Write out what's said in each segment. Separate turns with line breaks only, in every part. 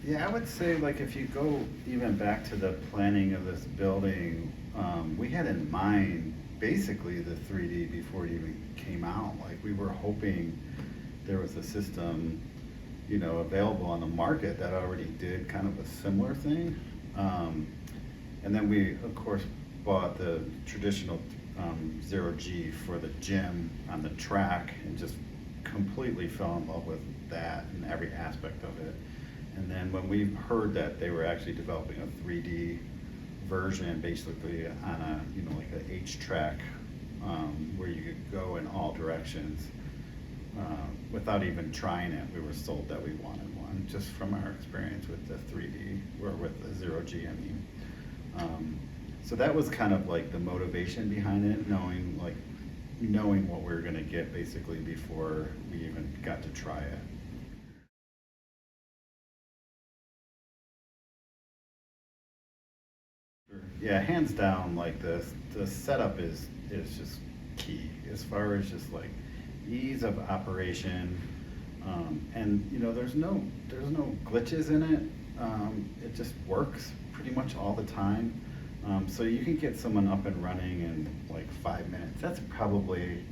Yeah, I would say like if you go even back to the planning of this building, we had in mind basically the 3D before it even came out. Like we were hoping there was a system, available on the market that already did kind of a similar thing. Um, and then we, of course, bought the traditional ZeroG for the gym on the track and just completely fell in love with that and every aspect of it. And then when we heard that they were actually developing a 3D version, basically on a, like an H-track, where you could go in all directions, without even trying it, we were sold that we wanted one, just from our experience with the 3D, or with the ZeroG, I mean. So that was kind of like the motivation behind it, knowing what we were gonna get basically before we even got to try it. Yeah, hands down, like the setup is just key as far as just like ease of operation, and there's no glitches in it. It just works pretty much all the time. So you can get someone up and running in like 5 minutes. That's probably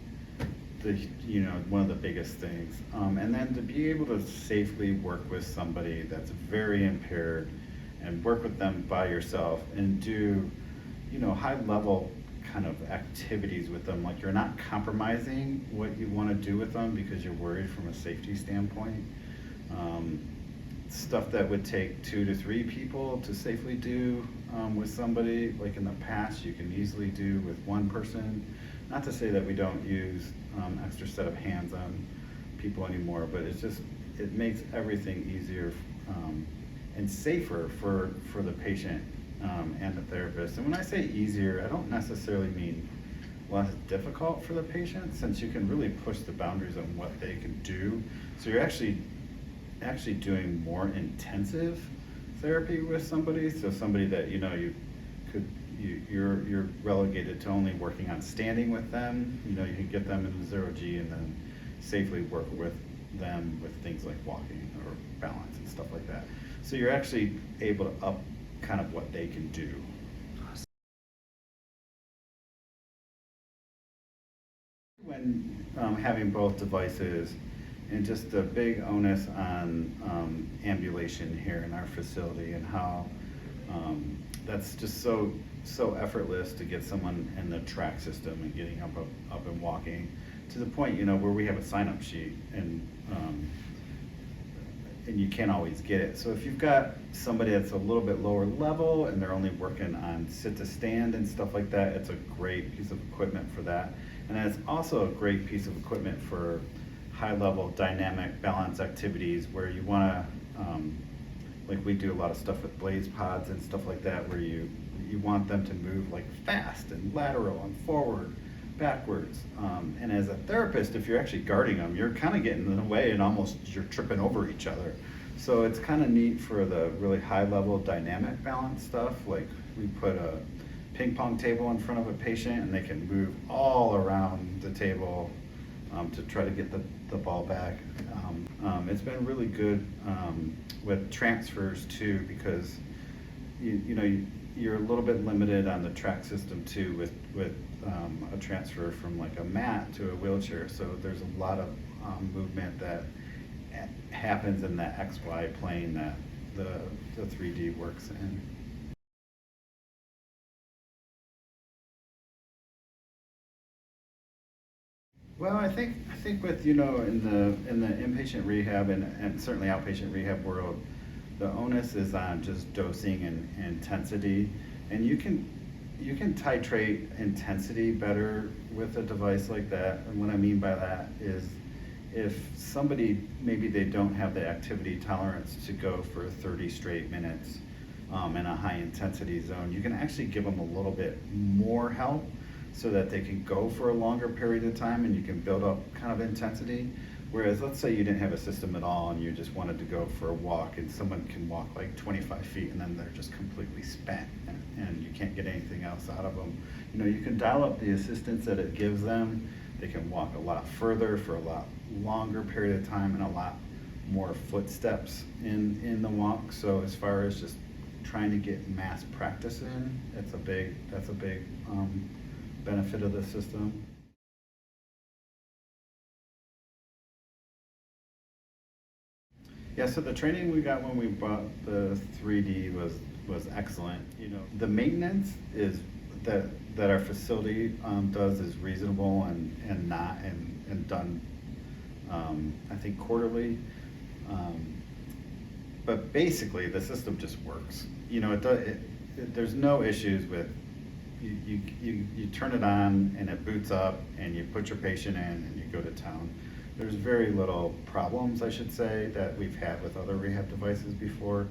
one of the biggest things. And then to be able to safely work with somebody that's very impaired and work with them by yourself and do, high level kind of activities with them. Like you're not compromising what you want to do with them because you're worried from a safety standpoint. Um, Stuff that would take 2 to 3 people to safely do, with somebody, like in the past, you can easily do with one person. Not to say that we don't use extra set of hands on people anymore, but it makes everything easier, and safer for the patient, and the therapist. And when I say easier, I don't necessarily mean less difficult for the patient, since you can really push the boundaries on what they can do. So you're actually doing more intensive therapy with somebody. So somebody that you're relegated to only working on standing with them. You can get them into ZeroG and then safely work with them with things like walking or balance and stuff like that. So you're actually able to up kind of what they can do. When having both devices, and just the big onus on ambulation here in our facility, and how that's just so effortless to get someone in the track system and getting up and walking, to the point where we have a sign-up sheet, and you can't always get it. So if you've got somebody that's a little bit lower level and they're only working on sit to stand and stuff like that, it's a great piece of equipment for that. And it's also a great piece of equipment for high level dynamic balance activities where you want to, like we do a lot of stuff with blaze pods and stuff like that, where you want them to move like fast and lateral and forward, backwards. And as a therapist, if you're actually guarding them, you're kind of getting in the way and almost you're tripping over each other. So it's kind of neat for the really high level dynamic balance stuff. Like we put a ping pong table in front of a patient and they can move all around the table, to try to get the ball back. It's been really good with transfers too, because you're a little bit limited on the track system too with a transfer from like a mat to a wheelchair. So there's a lot of movement that happens in that XY plane that the 3D works in. Well, I think with in the inpatient rehab and certainly outpatient rehab world, the onus is on just dosing and intensity, and you can titrate intensity better with a device like that. And what I mean by that is, if somebody, maybe they don't have the activity tolerance to go for 30 straight minutes, in a high intensity zone, you can actually give them a little bit more help so that they can go for a longer period of time and you can build up kind of intensity. Whereas let's say you didn't have a system at all and you just wanted to go for a walk, and someone can walk like 25 feet and then they're just completely spent, and you can't get anything else out of them. You can dial up the assistance that it gives them. They can walk a lot further for a lot longer period of time and a lot more footsteps in the walk. So as far as just trying to get mass practice in, that's a big benefit of the system. Yeah, so the training we got when we bought the 3D was excellent. You know, the maintenance is that our facility does is reasonable and done I think quarterly. But basically, the system just works. You know, there's no issues with you turn it on and it boots up and you put your patient in and you go to town. There's very little problems, I should say, that we've had with other rehab devices before.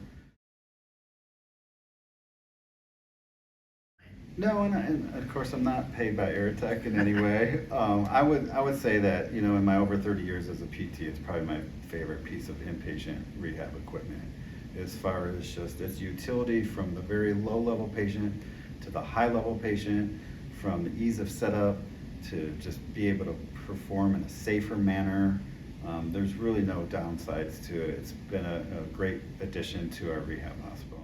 No, and of course I'm not paid by Airtech in any way. I would say that, you know, in my over 30 years as a PT, it's probably my favorite piece of inpatient rehab equipment, as far as just its utility from the very low level patient to the high level patient, from the ease of setup to just be able to perform in a safer manner. There's really no downsides to it. It's been a great addition to our rehab hospital.